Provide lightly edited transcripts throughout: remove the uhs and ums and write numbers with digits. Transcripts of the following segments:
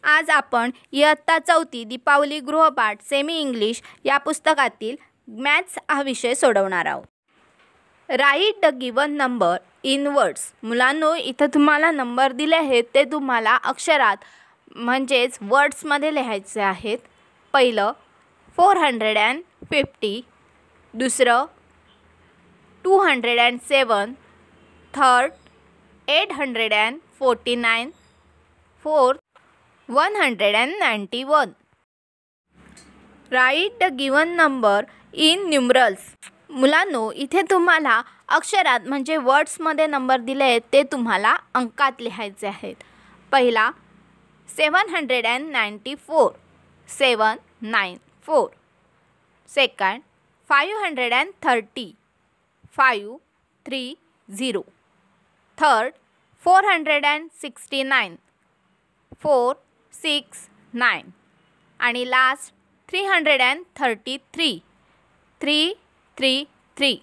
आज आपण इयत्ता 4 दीपावली गृहपाठ सेमी इंग्लिश या पुस्तकातील मॅथ्स हा विषय सोडवणार आहोत. Write the given number in words. मुलांनो, इथं तुम्हाला नंबर दिले आहेत ते तुम्हाला अक्षरात म्हणजेच वर्ड्समध्ये लिहायचे आहेत. पहिलं 450, दुसरं 207, third 849, fourth 191. Write the given number in numerals. मुलांनो, इथे तुम्हाला अक्षरात म्हणजे वर्ड्समध्ये नंबर दिले आहेत ते तुम्हाला अंकात लिहायचे आहेत. पहिला 794, 794. सेकंड 530, 530. थर्ड 469, 469. आणि last 333, 333.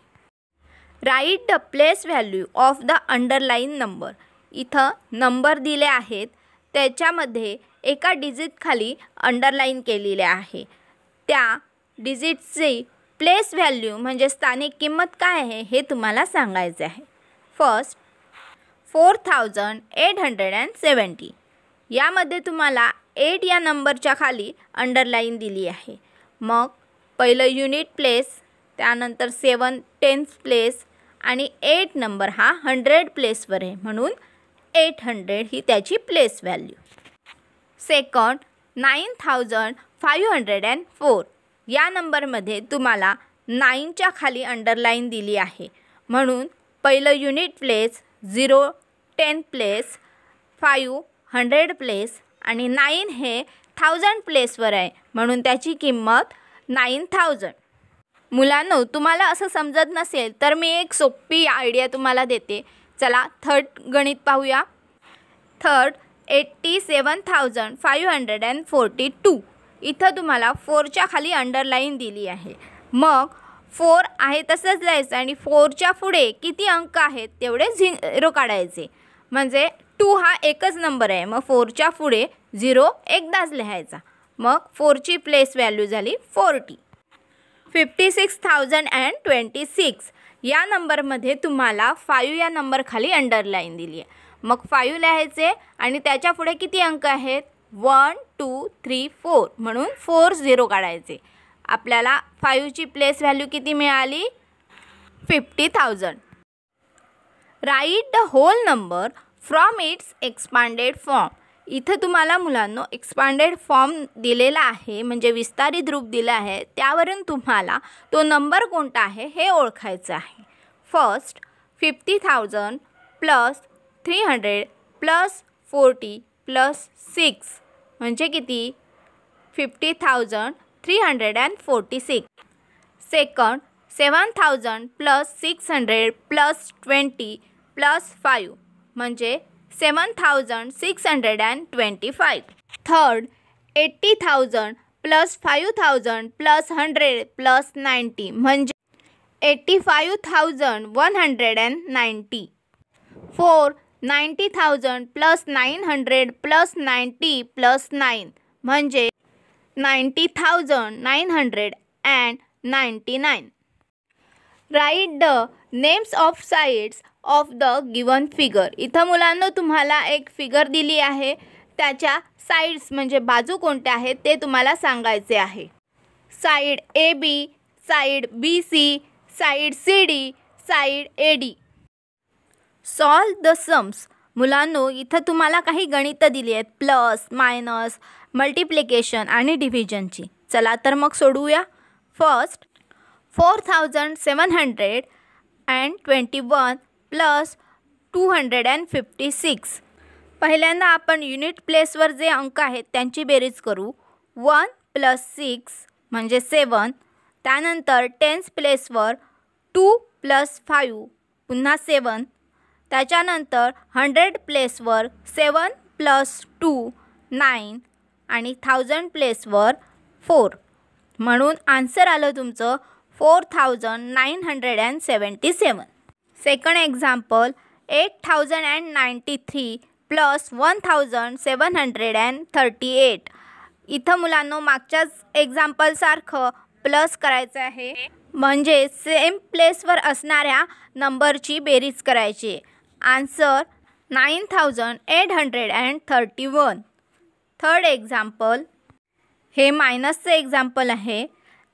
Write the place value of the underline number. इथं नंबर दिले आहेत त्याच्यामध्ये एका डिजिट खाली अंडरलाईन केलेले आहे. त्या डिजिटची प्लेस व्हॅल्यू म्हणजे स्थानिक किंमत काय आहे हे तुम्हाला सांगायचे आहे. फर्स्ट 4870. यामध्ये तुम्हाला 8 या नंबरच्या खाली अंडरलाईन दिली आहे. मग पहिलं युनिट प्लेस, त्यानंतर 7 टेन्स प्लेस आणि 8 नंबर हा 100 प्लेसवर आहे म्हणून 800 ही त्याची प्लेस व्हॅल्यू. सेकंड 9504. या नंबरमध्ये तुम्हाला 9च्या खाली अंडरलाईन दिली आहे म्हणून पहिलं युनिट प्लेस 0 10 प्लेस, 5 100 प्लेस आणि 9 हे 1000 प्लेसवर आहे म्हणून त्याची किंमत 9000. मुलांनो, तुम्हाला असं समजत नसेल तर मी एक सोपी आयडिया तुम्हाला देते. चला थर्ड गणित पाहूया. थर्ड 87,542. इथं तुम्हाला 4च्या खाली अंडरलाईन दिली आहे. मग 4 आहे तसंच लिहायचं आणि 4च्या पुढे किती अंक आहेत तेवढे 0 काढायचे. म्हणजे 2 हा एकच नंबर आहे मग 4च्या पुढे 0 एकदाच लिहायचा. मग 4ची प्लेस व्हॅल्यू झाली 40. 56,026. या नंबरमध्ये तुम्हाला 5 या नंबर खाली अंडरलाईन दिली आहे. मग 5 लिहायचे आणि त्याच्या पुढे किती अंक आहेत 1 2 3 4 म्हणून 4 0 काढायचे. आपल्याला 5ची प्लेस व्हॅल्यू किती मिळाली 50,000. Write the whole number from its expanded form. इथं तुम्हाला मुलांनो एक्सपांडेड फॉर्म दिलेला आहे म्हणजे विस्तारित रूप दिलं आहे. त्यावरून तुम्हाला तो नंबर कोणता आहे हे ओळखायचं आहे. फर्स्ट 50,000 प्लस 300 प्लस 40 प्लस 6 म्हणजे किती 50,346. सेकंड 7,000 प्लस 600 प्लस 20 प्लस 5 म्हणजे 7,625. थर्ड 80,000 प्लस 5,000 प्लस 100 प्लस 90 म्हणजे 85,190. फोर 90,000 प्लस 900 प्लस 90 प्लस 9 म्हणजे 90,999. Write the names of sides of the given figure. इथं मुलांना तुम्हाला एक फिगर दिली आहे त्याच्या साइड्स म्हणजे बाजू कोणत्या आहेत ते तुम्हाला सांगायचे आहे. Side AB, side BC, side CD, side AD. Solve the sums. मुलांनो, इथं तुम्हाला काही गणितं दिली आहेत प्लस मायनस मल्टिप्लिकेशन आणि डिव्हिजनची. चला तर मग सोडवूया. First 4,721 plus 256. पहिल्यांदा आपण युनिट प्लेसवर जे अंक आहेत त्यांची बेरीज करू. 1 प्लस 6 म्हणजे 7. त्यानंतर टेन्स प्लेसवर 2 प्लस 5 पुन्हा 7. त्याच्यानंतर 100 प्लेसवर 7 प्लस 2 9 आणि 1000 प्लेसवर 4 म्हणून आन्सर आलं तुमचं 4,977. Second example 8,093 plus 1738. इथं मुलांनो मागच्याच एक्झाम्पलसारखं प्लस करायचं आहे, म्हणजे सेम प्लेसवर असणाऱ्या नंबरची बेरीज करायची. आन्सर 9831. थर्ड एक्झाम्पल, हे मायनसचं एक्झाम्पल आहे.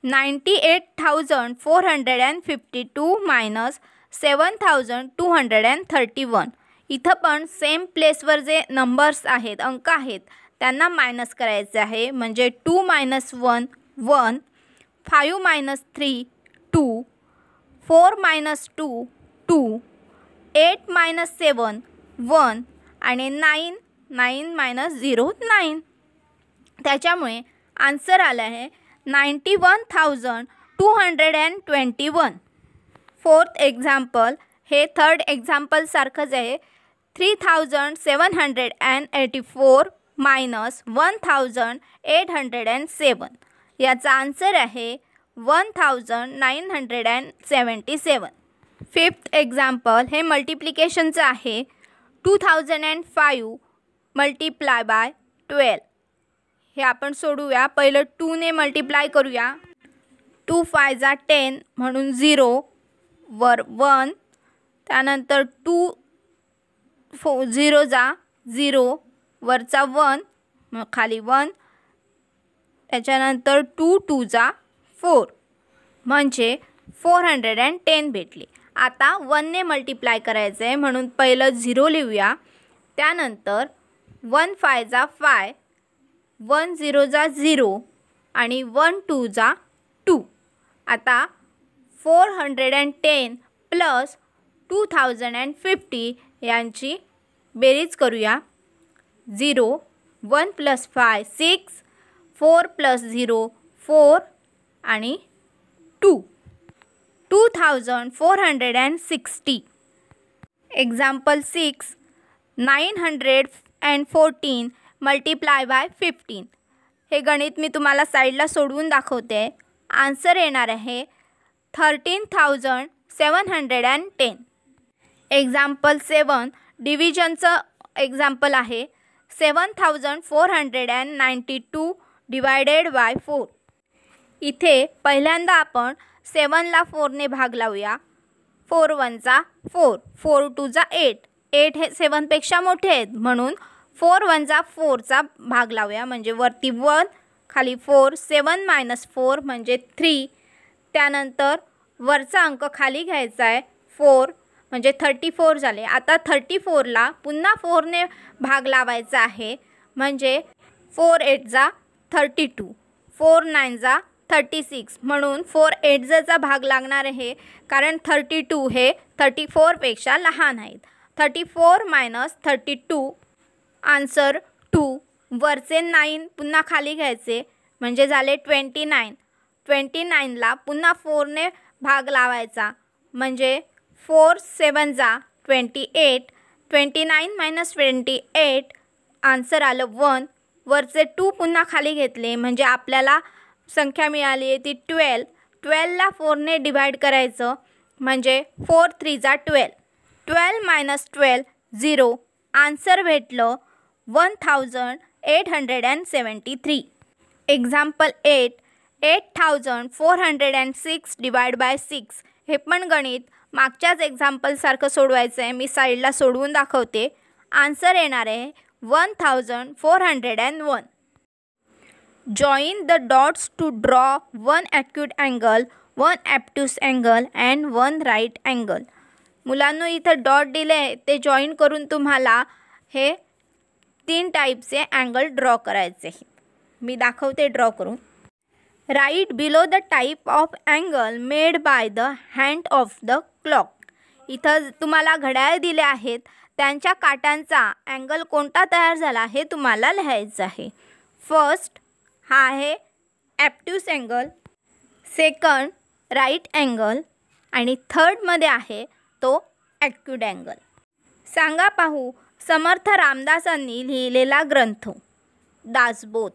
98,452 मायनस 7,231. इथं पण सेम प्लेसवर जे नंबर्स आहेत, अंक आहेत, त्यांना मायनस करायचे आहे. म्हणजे 2 - 1 1, 5 - 3 2, 4 - 2 2, 8 - 7 1 आणि 9 0 9. त्याच्यामुळे आन्सर आलं आहे 91,221. फोर्थ एक्झाम्पल, हे थर्ड एक्झाम्पलसारखंच आहे. 3,784 मायनस 1,807. याचा आन्सर आहे 1,977. फिफ्थ एक्झाम्पल, हे मल्टिप्लिकेशनचं आहे. 2005 मल्टिप्लाय बाय 12. हे आपण सोडूया. पहिलं 2 ने मल्टिप्लाय करूया. 2 × 5 = 10 म्हणून 0 वर 1. त्यानंतर 2 0 = 0 वरचा 1 मग खाली 1. त्याच्यानंतर 2 2 = 4 म्हणजे 410 भेटली. आता 1 ने मल्टिप्लाय करायचं आहे म्हणून पहिलं 0 लिहूया. त्यानंतर 1 × 5 = 5, 1 0 = 0 आणि 1 2 = 2. आता 410 प्लस 2050 यांची बेरीज करूया. 0 1 + 5 6, 4 + 0 4 आणि 2 2460. Example 6, 914 multiply by 15. हे गणित मी तुम्हाला साईडला सोडवून दाखवते. आन्सर येणार आहे 13,710. एक्झाम्पल 7, डिव्हिजनचं एक्झाम्पल आहे. 7,492 डिवायडेड बाय 4. इथे पहिल्यांदा आपण 7 ला 4 ने भाग लावूया. 4 1 = 4, 4 2 = 8. 8 हे 7 पेक्षा मोठे आहेत म्हणून 4 1 = 4 चा भाग लावूया. म्हणजे वरती 1 खाली 4, 7 - 4 म्हणजे 3. त्यानंतर वरचा अंक खाली घ्यायचा आहे 4 म्हणजे 34 झाले. आता 34 ला पुन्हा 4 ने भाग लावायचा आहे. म्हणजे 4 8 = 32, 4 9 = 36 म्हणून 4 8 चा भाग लागणार आहे. कारण 32 हे 34 पेक्षा लहान आहेत. 34 - 32 आन्सर 2. वरचे 9 पुन्हा खाली घ्यायचे म्हणजे झाले 29. 29 ला पुन्हा 4 ने भाग लावायचा म्हणजे 4 7 = 28. 29 - 28 आन्सर आलं 1. वरचे 2 पुन्हा खाली घेतले म्हणजे आपल्याला संख्या मिळाली आहे ती 12. 12 ला 4 ने डिवाइड करायचं म्हणजे 4 3 = 12. 12 - 12 0. आन्सर भेटलं 1,873. Example 8, 8,406 divide by 6. हे पण गणित मागच्याच एक्झाम्पलसारखं सोडवायचं आहे. मी साईडला सोडवून दाखवते. आन्सर येणार आहे 1,401. Join the dots to draw 1 acute angle, 1 obtuse angle and 1 right angle. मुलांनो इथं डॉट दिले ते जॉईन करून तुम्हाला हे 3 टाईपचे अँगल ड्रॉ करायचे आहेत. मी दाखवते ड्रॉ करून. Write below the type of angle made by the hand of the clock. इथं तुम्हाला घड्याळ दिले आहेत, त्यांच्या काटांचा अँगल कोणता तयार झाला हे तुम्हाला लिहायचं आहे. फर्स्ट हा आहे ॲप्ट्यूस अँगल, सेकंड राईट अँगल आणि थर्डमध्ये आहे तो ॲक्यूट अँगल. सांगा पाहू समर्थ रामदासांनी लिहिलेला ग्रंथ Dasbodh.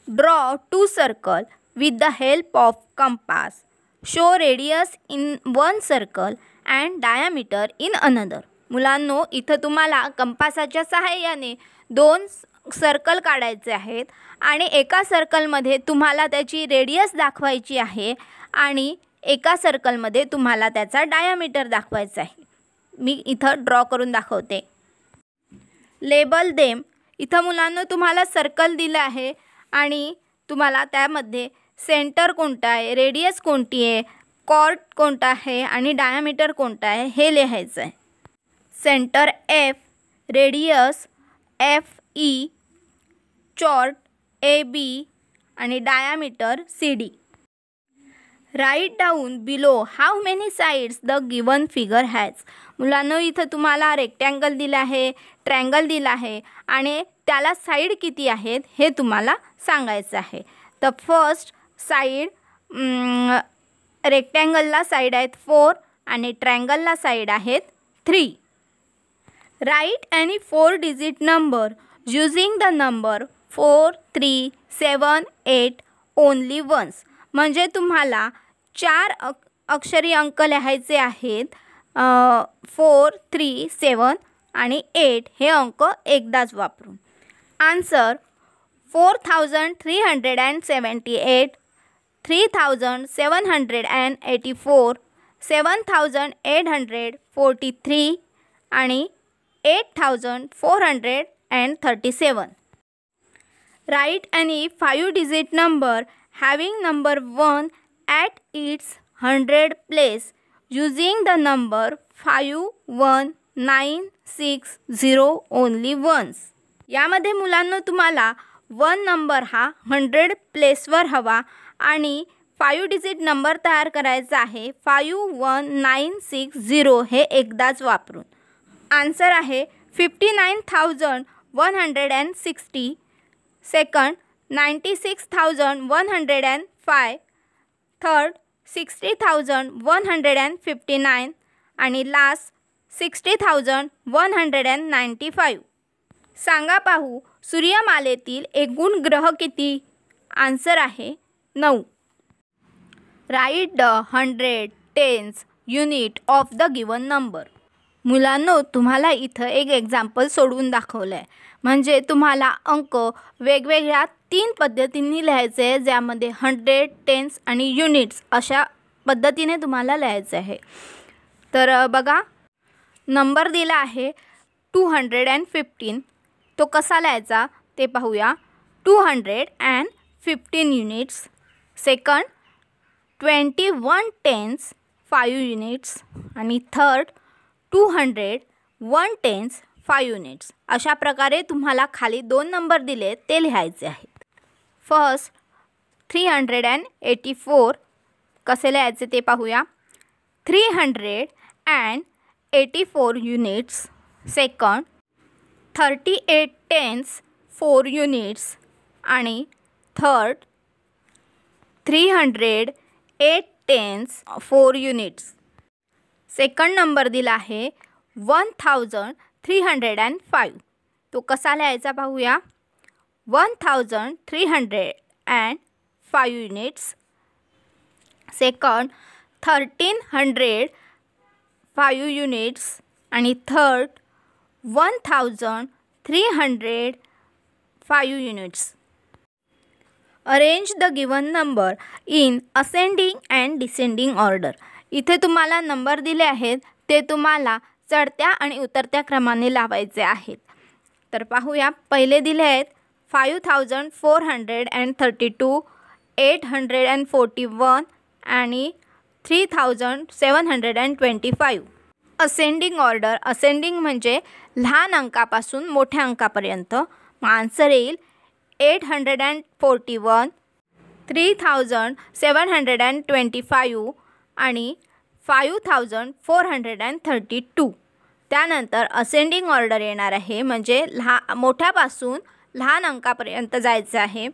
Draw 2 circle with the help of compass. Show radius in 1 circle and diameter in another. मुलांनो, इथं तुम्हाला कंपासाच्या सहाय्याने 2 सर्कल काढायचे आहेत आणि एका सर्कलमध्ये तुम्हाला त्याची रेडियस दाखवायची आहे आणि एका सर्कलमध्ये तुम्हाला त्याचा डायमीटर दाखवायचा आहे. मी इथं ड्रॉ करून दाखवते. Label them. इथं मुलांनो तुम्हाला सर्कल दिलं आहे आणि तुम्हाला त्यामध्ये सेंटर कोणता आहे, रेडियस कोणती आहे, कॉर्ड कोणता आहे आणि डायमीटर कोणता आहे हे लिहायचं आहे. Centre F, radius FE, chord AB आणि diameter CD. Write down below how many sides the given figure has. मुलांनो, इथं तुम्हाला रेक्टँगल दिला आहे, ट्रँगल दिला आहे आणि त्याला साईड किती आहेत हे तुम्हाला सांगायचं आहे. तर फर्स्ट साईड, रेक्टँगलला साईड आहेत 4 आणि ट्रँगलला साईड आहेत 3. Write any 4 digit number using the number 4, 3, 7, 8 only once. म्हणजे तुम्हाला 4 अक्षरी अंक लिहायचे आहेत. 4, 3, 7 आणि 8 हे अंक एकदाच वापरून. आन्सर 4378, 3784, 7843 आणि 8437. Write any 5 digit number having number 1 at its 100 place using the number 51960 only once. यामध्ये मुलांनो तुम्हाला 1 नंबर हा 100 प्लेसवर हवा आणि 5 डिजिट नंबर तयार करायचा आहे 51960 हे एकदाच वापरून. आन्सर आहे 59,160, सेकंड 96,105, थर्ड 60,159 आणि लास्ट 60,195. सांगा पाहू सूर्यमालेतील एकूण ग्रह किती? आन्सर आहे 9. Write the 100 tens unit of the given number. मुलांनो, तुम्हाला इथं एक एक्झाम्पल सोडवून दाखवलं आहे. म्हणजे तुम्हाला अंक वेगवेगळ्या 3 पद्धतींनी लिहायचे आहे, ज्यामध्ये 100, टेन्स आणि युनिट्स अशा पद्धतीने तुम्हाला लिहायचं आहे. तर बघा, नंबर दिला आहे 215. तो कसा लिहायचा ते पाहूया. 215 युनिट्स. सेकंड 21 टेन्स 5 युनिट्स आणि थर्ड 201 टेन्स 5 युनिट्स. अशा प्रकारे तुम्हाला खाली 2 नंबर दिले ते लिहायचे आहेत. फर्स्ट 384 कसे लिहायचे ते पाहूया. 384 युनिट्स. सेकंड 38 टेन्स 4 युनिट्स आणि third 308 tens 4 units. Second number दिला आहे 1305. तो कसा लिहायचा पाहूया. 1305 युनिट्स. सेकंड 1305 युनिट्स आणि third 1305 units. Arrange the given number in ascending and descending order. इथे तुम्हाला नंबर दिले आहेत ते तुम्हाला चढत्या आणि उतरत्या क्रमाने लावायचे आहेत. तर पाहूया. पहिले दिले आहेत 5432, 841 आणि 3725. Ascending order. असेंडिंग म्हणजे लहान अंकापासून मोठ्या अंकापर्यंत. मग आन्सर येईल 841, 3725 आणि 5432. त्यानंतर असेंडिंग ऑर्डर येणार आहे, म्हणजे मोठ्यापासून लहान अंकापर्यंत जायचं आहे.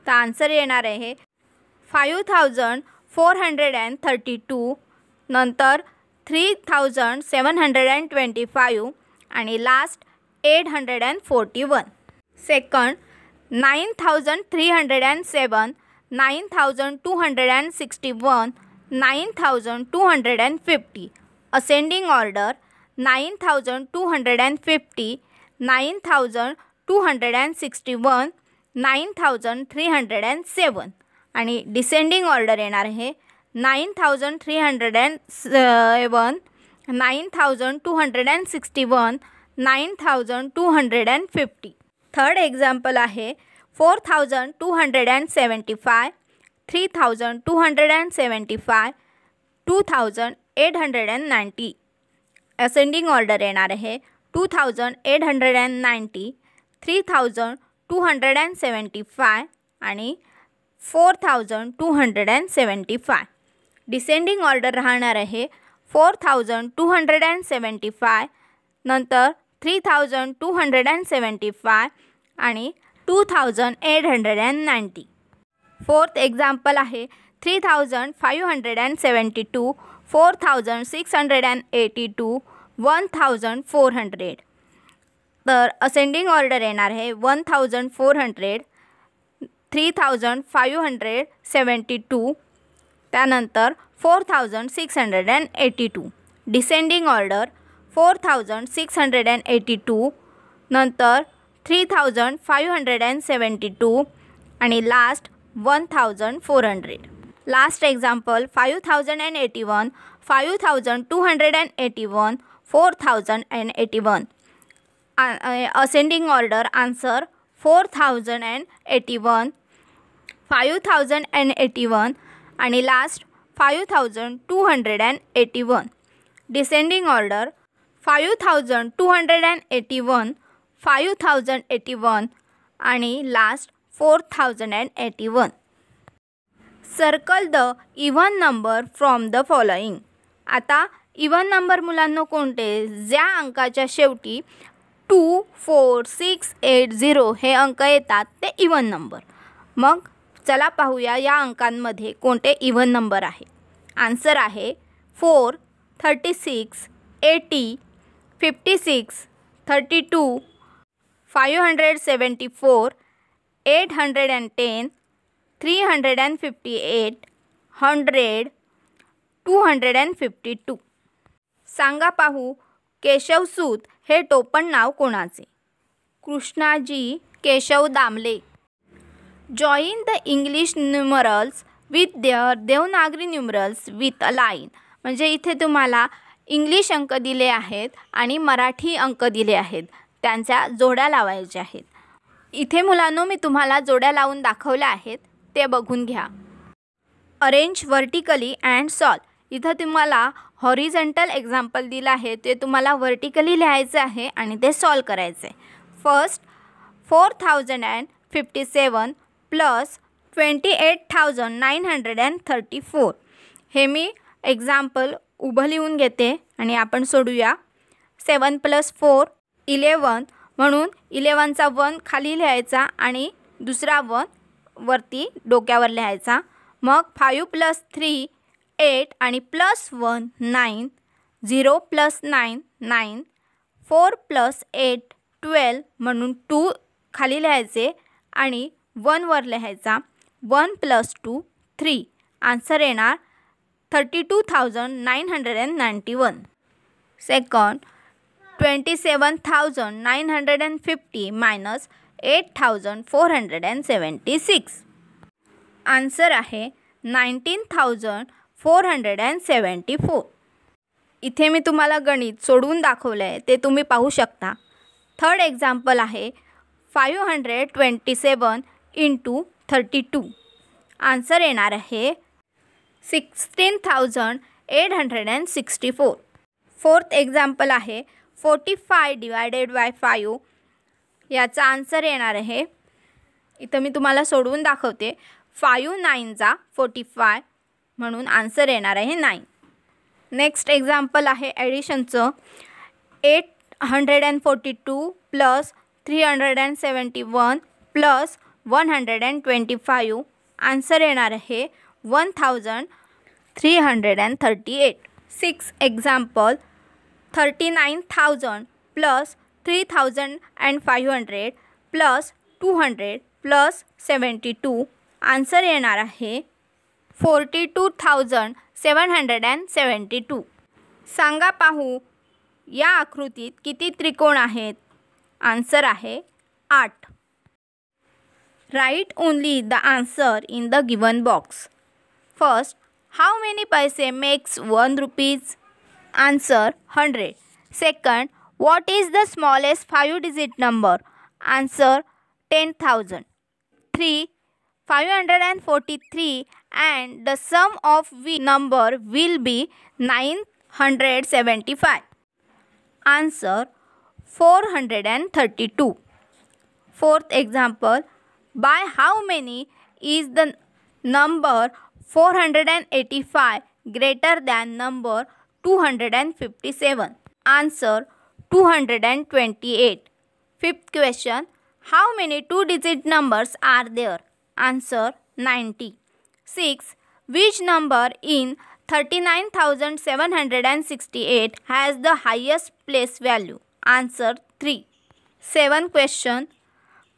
तर आन्सर येणार आहे 5432, नंतर 3725 आणि लास्ट 841. सेकंड 9307, 9261, 9250. असेंडिंग ऑर्डर 9,250, 9,261, 9,307 आणि डिसेंडिंग ऑर्डर येणार आहे 9,307, 9,261, 9,250. थर्ड एक्झाम्पल आहे 4,275, 3,275, 2,890. असेंडिंग ऑर्डर येणार आहे 2,890, 3,275 आणि 4,275. डिसेंडिंग ऑर्डर राहणार आहे 4,275, नंतर 3,275 आणि 2,890. फोर्थ एक्झाम्पल आहे 3,572, 4,682, 1,400. तर असेंडिंग ऑर्डर येणार आहे 1,400, 3,572, त्यानंतर 4,682. डिसेंडिंग ऑर्डर 4,682, नंतर 3,572 आणि last 1,400. Last example 5,081, 5,281, 4,081. Ascending order answer 4,081, 5,081 आणि लास्ट 5,281. डिसेंडिंग ऑर्डर 5,281, 5,081 आणि last 4,081. Circle the even number from the following. आता इव्हन नंबर मुलांना कोणते, ज्या अंकाच्या शेवटी 2, 4, 6, 8, 0 हे अंक येतात ते इव्हन नंबर. मग चला पाहूया या अंकांमध्ये कोणते इव्हन नंबर आहे. आन्सर आहे 4, 36, 80, 56, 32, 574, 810, 358, 100, 252. सांगा पाहू केशवसूत हे टोपण नाव कोणाचे. Krishnaji Keshav Damle. Join the English numerals with their Devanagari numerals with a line. म्हणजे इथे तुम्हाला इंग्लिश अंक दिले आहेत आणि मराठी अंक दिले आहेत, त्यांच्या जोड्या लावायच्या आहेत. इथे मुलांनो मी तुम्हाला जोड्या लावून दाखवल्या आहेत, ते बघून घ्या. Arrange vertically and solve. इथं तुम्हाला हॉरिझॉन्टल एक्झाम्पल दिलं आहे, ते तुम्हाला व्हर्टिकली लिहायचं आहे आणि ते सॉल्व करायचं आहे. First 4,057 plus 28,934. हे मी एक्झाम्पल उभं लिहून घेते आणि आपण सोडूया. 7 + 4 11, म्हणून 11चा 1 खाली लिहायचा आणि दुसरा 1 वरती डोक्यावर लिहायचा. मग 5 + 3 8 आणि +1 9, 0 + 9 9, 4 + 8 12, म्हणून 2 खाली लिहायचे आणि 1 वर लिहायचा. 1 + 2 3. आन्सर येणार 32,991. Second 27,950 minus 8,476. आन्सर आहे 19,474. इथे मी तुम्हाला गणित सोडवून दाखवलं आहे, ते तुम्ही पाहू शकता. थर्ड एक्झाम्पल आहे 527 × 32. आन्सर येणार आहे 16,864. फोर्थ एक्झाम्पल आहे 45 / 5. याचा आन्सर येणार आहे, इथं मी तुम्हाला सोडवून दाखवते. 5 9 = 45, म्हणून आन्सर येणार आहे 9. नेक्स्ट एक्झाम्पल आहे ॲडिशनचं. 842 + 371 + 125. आन्सर येणार आहे 1,338. Six example 39,000 + 3,500 + 200 + 72. आन्सर येणार आहे 42,772. सांगा पाहू या आकृतीत किती त्रिकोण आहेत? आन्सर आहे 8. Write only the answer in the given box. First, how many paise makes 1 rupees? Answer 100. Second, what is the smallest 5-digit number? Answer 10,000. 3. 543 and the sum of which number will be 975? Answer 432. Fourth example, by how many is the number 485 greater than number 257? Answer 228. Fifth question, how many 2-digit numbers are there? Answer 90. 6. Which number in 39,768 has the highest place value? Answer 3. Seventh question,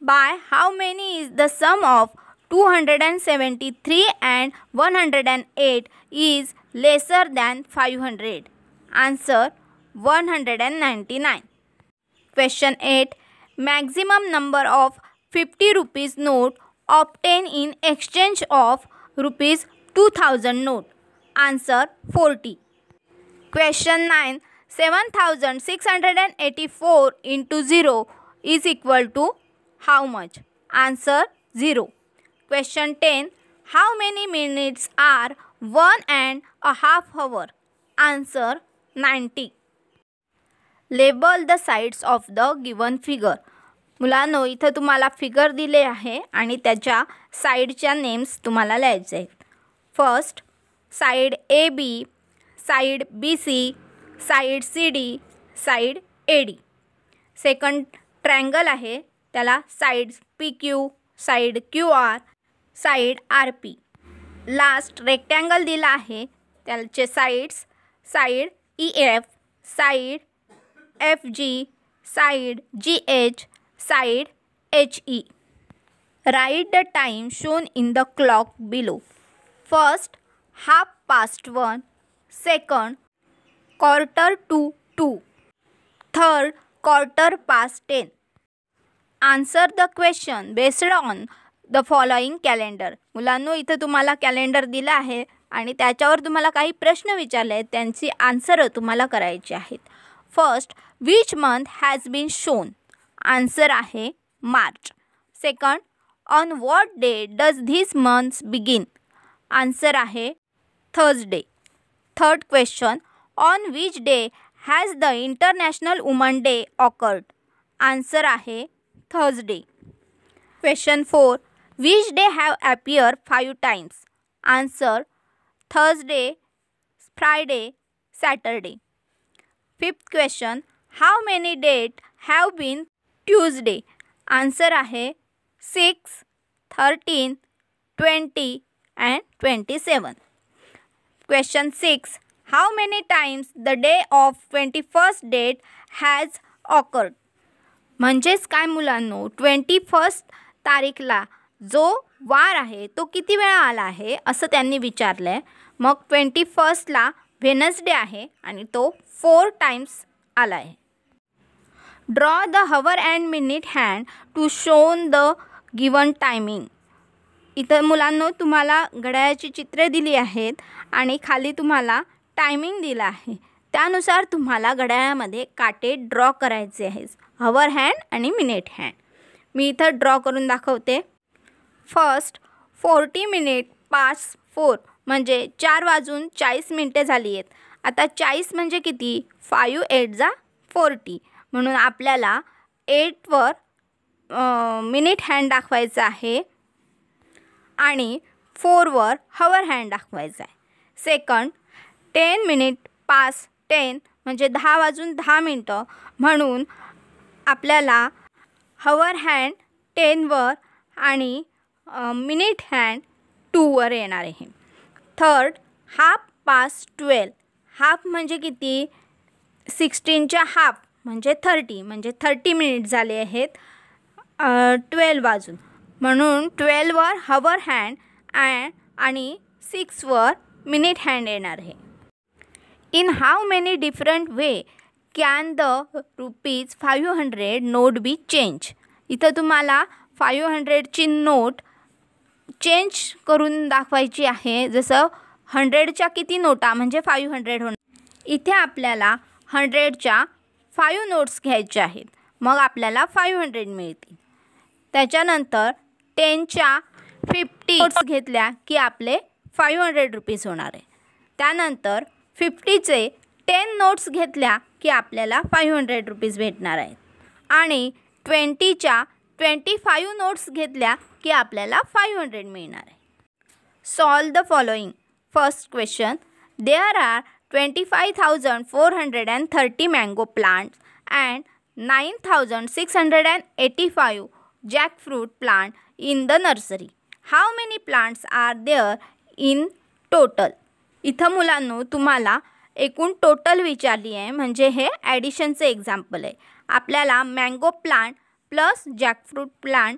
by how many is the sum of 273 and 108 is lesser than 500? Answer 199. Question 8. Maximum number of 50 rupees note obtained in exchange of rupees 2000 note. Answer 40. Question 9. 7684 into 0 is equal to how much? Answer 0. Question 10. How many minutes are 1.5 hours? Answer 90. Label the sides of the given figure. मुलांनो, इथं तुम्हाला figure दिले आहे आणि त्याच्या साईडच्या names तुम्हाला लिहायचे आहेत. First, side AB, side BC, side CD, side AD. Second, triangle आहे, त्याला side PQ, side QR, side RP. Last, rectangle दिला आहे, त्याचे sides side EF, side FG, side GH, side HE. Write the time shown in the clock below. First, 1/2. Second, 1/4 to 2. Third, 10:15. Answer the question based on the following calendar. मुलांनो, इथं तुम्हाला calendar दिला आहे आणि त्याच्यावर तुम्हाला काही प्रश्न विचारले आहेत, त्यांची आन्सरं तुम्हाला करायची आहेत. First, which month has been shown? Answer आहे March. Second, on what day does this month's begin? Answer आहे Thursday. Third question, on which day has the international woman day occurred? Answer आहे Thursday. Question 4, which day have appear 5 times? Answer Thursday, Friday, Saturday. Fifth question, how many date have been Tuesday? Answer आहे 6, 13, 20 and 27. Question 6, how many times the day of 21st date has occurred? म्हणजेच काय मुलांनो, 21 तारीखला जो वार आहे तो किती वेळा आला आहे असं त्यांनी विचारलं आहे. मग 21ला वेनसडे आहे आणि तो 4 times आला आहे. Draw the hour and minute hand to shown the given timing. इथं मुलांनो तुम्हाला घड्याळाची चित्रे दिली आहेत आणि खाली तुम्हाला टायमिंग दिला आहे. त्यानुसार तुम्हाला घड्याळामध्ये काटे ड्रॉ करायचे आहेत, हवर हँड आणि मिनिट हँड. मी इथं ड्रॉ करून दाखवते. फर्स्ट, 40 minutes past 4 म्हणजे 4:40 झाली आहेत. आता 40 म्हणजे किती? 5 8 जा 40. म्हणून आपल्याला 8वर मिनिट हँड दाखवायचा आहे आणि 4वर हवर हँड दाखवायचा आहे. सेकंड, 10 minutes past 10 म्हणजे 10:10 म्हणून आपल्याला हवर हँड 10वर आणि मिनिट हँड 2वर येणार आहे. थर्ड, 12:30 हाफ म्हणजे किती? 16च्या हाफ म्हणजे 30 म्हणजे 30 मिनिट झाले आहेत 12 वाजून. म्हणून 12वर हवर हँड आणि 6वर मिनिट हँड येणार आहे. In how many different way can the ₹500 note B change. इथं तुम्हाला 500ची नोट चेंज करून दाखवायची आहे. जसं 100च्या किती नोटा म्हणजे 500 होणार. इथे आपल्याला 100च्या 5 नोट्स घ्यायच्या आहेत. मग आपल्याला 500 मिळतील. त्याच्यानंतर 10च्या 50 नोट्स घेतल्या की आपले ₹500 होणार आहे. त्यानंतर 50चे 10 नोट्स घेतल्या की आपल्याला ₹500 भेटणार आहेत. आणि 20च्या 25 नोट्स घेतल्या की आपल्याला 500 मिळणार आहे. Solve the following. First question. There are 25,430 mango plants and 9,685 jackfruit plant in the nursery. How many plants are there in total. इथं मुलांनो तुम्हाला एकूण टोटल विचारली आहे, म्हणजे हे ॲडिशनचं एक्झाम्पल आहे. आपल्याला mango plant plus jackfruit plant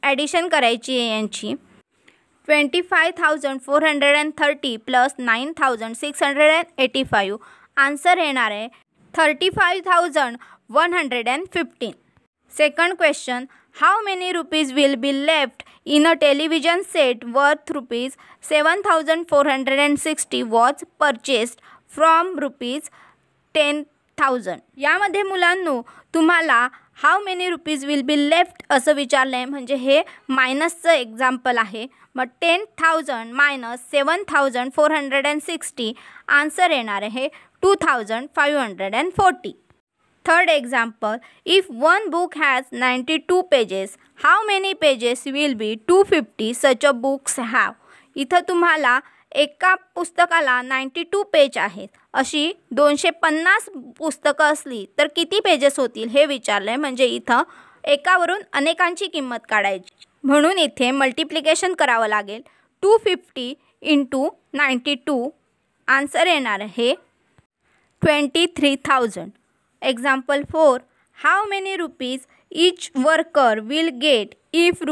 addition करायची आहे. यांची 25,430 प्लस 9,685 आन्सर येणार आहे 35,115. Second question. How many rupees will be left in a television set worth ₹7,460 was purchased from ₹10,000. यामध्ये मुलांनो तुम्हाला how many rupees will be left असं विचारलं आहे, म्हणजे हे मायनसचं एक्झाम्पल आहे. मग 10,000 मायनस 7,460 आन्सर येणार आहे 2,540. Third example. If one book has 92 pages how many pages will be 250 such a books have. इथं तुम्हाला एका पुस्तकाला 92 पेज आहेत, अशी 250 पुस्तकं असली तर किती पेजेस होतील हे विचारलं आहे. म्हणजे इथं एकावरून अनेकांची किंमत काढायची, म्हणून इथे मल्टिप्लिकेशन करावं लागेल. 250 × 92 आन्सर येणार आहे 23,000. Example 4. How many rupees each worker will get if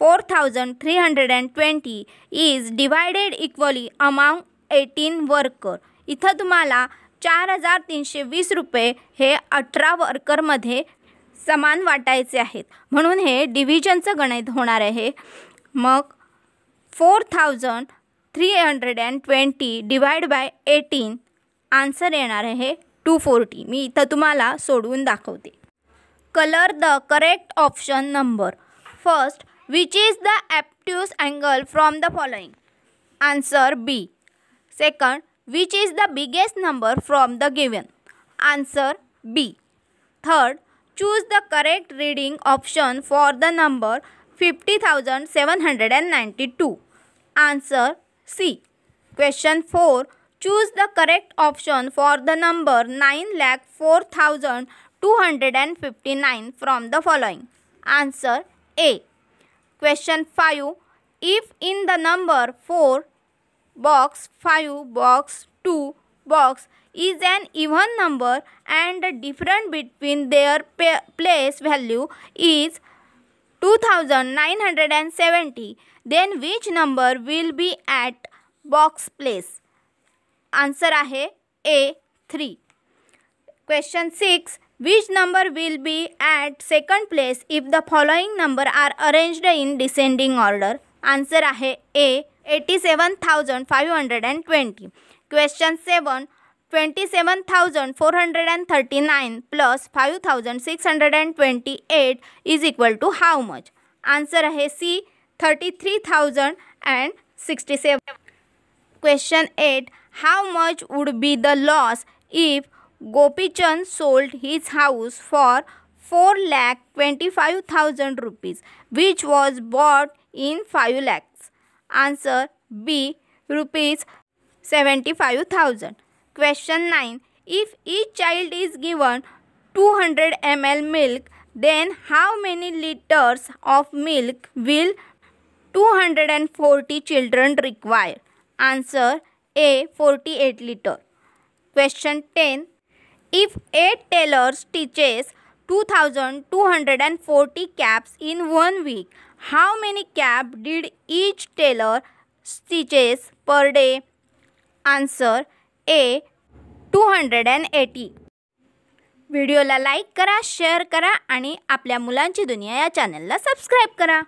₹4,320 is divided equally among 18 worker. इथं तुम्हाला 4,320 रुपये हे 18 वर्करमध्ये समान वाटायचे आहेत, म्हणून हे डिव्हिजनचं गणित होणार आहे. मग 4,320 डिवाइड बाय 18 आन्सर येणार आहे 240. मी इथं तुम्हाला सोडवून दाखवते. Colour the correct option number. First. Which is the obtuse angle from the following. Answer B. Second. Which is the biggest number from the given. Answer B. Third. Choose the correct reading option for the number 50,792. Answer C. Question 4. Choose the correct option for the number 9,04,259 from the following. Answer A. Question 5. If in the number 4 box 5 box 2 box is an even number and the difference between their place value is 2,970, then which number will be at box place? Answer आहे A 3. Question 6. Which number will be at second place if the following number are arranged in descending order? Answer आहे A 87,520. Question 7. 27,439 plus 5,628 is equal to how much? Answer आहे C 33,067. Question 8. How much would be the loss if Gopichand sold his house for 4,25,000 rupees which was bought in 5 lakhs? Answer B rupees 75,000. Question 9. If each child is given 200 ml milk, then how many liters of milk will 240 children require? Answer A 48 liter. Question 10. If 8 tailors stitches 2,240 caps in 1 week, how many caps did each tailor stitches per day? Answer A 280. व्हिडिओला like करा, share करा आणि आपल्या मुलांची दुनिया या चॅनलला subscribe करा.